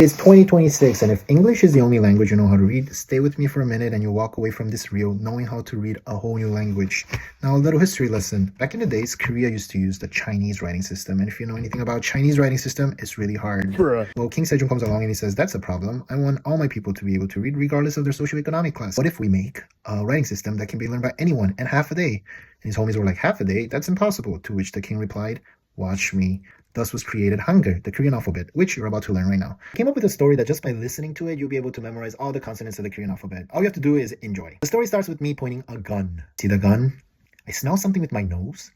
It's 2026, and if English is the only language you know how to read, stay with me for a minute and you'll walk away from this reel knowing how to read a whole new language. Now, a little history lesson. Back in the days, Korea used to use the Chinese writing system, and if you know anything about Chinese writing system, it's really hard. Bruh. Well, King Sejong comes along and he says, that's a problem. I want all my people to be able to read regardless of their socioeconomic class. What if we make a writing system that can be learned by anyone in half a day? And his homies were like, half a day? That's impossible. To which the king replied, watch me. Thus was created Hangul, the Korean alphabet, which you're about to learn right now. I came up with a story that just by listening to it, you'll be able to memorize all the consonants of the Korean alphabet. All you have to do is enjoy. The story starts with me pointing a gun. See the gun? I smell something with my nose,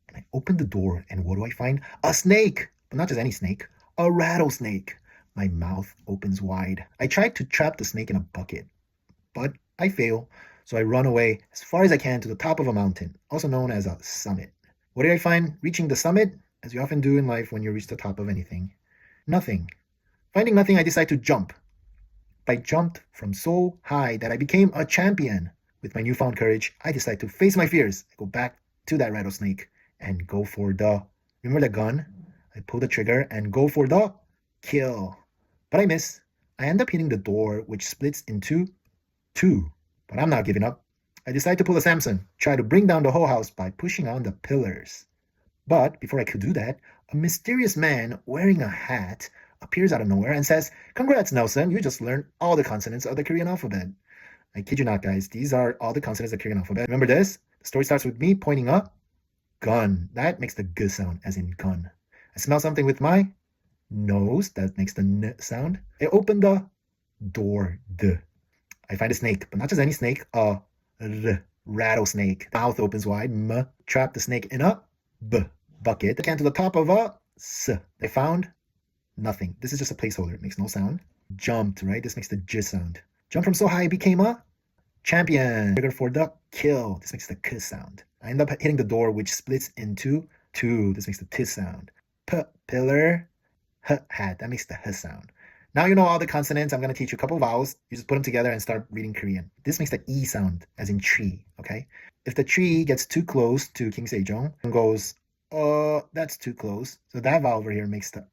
and I open the door, and what do I find? A snake! But not just any snake, a rattlesnake. My mouth opens wide. I tried to trap the snake in a bucket, but I fail, so I run away as far as I can to the top of a mountain, also known as a summit. What did I find reaching the summit? As you often do in life when you reach the top of anything. Nothing. Finding nothing, I decide to jump. I jumped from so high that I became a champion. With my newfound courage, I decide to face my fears. I go back to that rattlesnake and go for the... Remember the gun? I pull the trigger and go for the kill. But I miss. I end up hitting the door, which splits into two. But I'm not giving up. I decide to pull a Samson, try to bring down the whole house by pushing on the pillars. But before I could do that, a mysterious man wearing a hat appears out of nowhere and says, congrats, Nelson, you just learned all the consonants of the Korean alphabet. I kid you not, guys. These are all the consonants of the Korean alphabet. Remember this? The story starts with me pointing a gun. That makes the g sound, as in gun. I smell something with my nose. That makes the n sound. I open the door. D. I find a snake, but not just any snake. A rattlesnake. Mouth opens wide. M. Trap the snake in a b. Bucket. I can to the top of a s. I found nothing. This is just a placeholder. It makes no sound. Jumped, right? This makes the j sound. Jump from so high, became a champion. Trigger for the kill. This makes the k sound. I end up hitting the door, which splits into two. This makes the t sound. P, pillar. H, hat. That makes the h sound. Now you know all the consonants. I'm going to teach you a couple of vowels. You just put them together and start reading Korean. This makes the e sound, as in tree, okay? If the tree gets too close to King Sejong and goes, that's too close. So that vowel over here makes the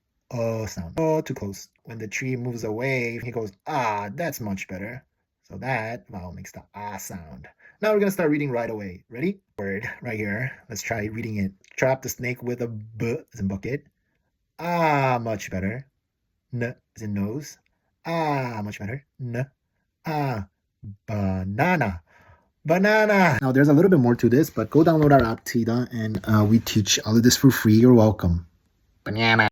sound. Too close. When the tree moves away, he goes, that's much better. So that vowel makes the sound. Now we're going to start reading right away. Ready? Word right here. Let's try reading it. Trap the snake with a b as in bucket. Much better. N as in nose. Much better. N. Banana. Banana. Now, there's a little bit more to this, but go download our app, Tida, and we teach all of this for free. You're welcome. Banana.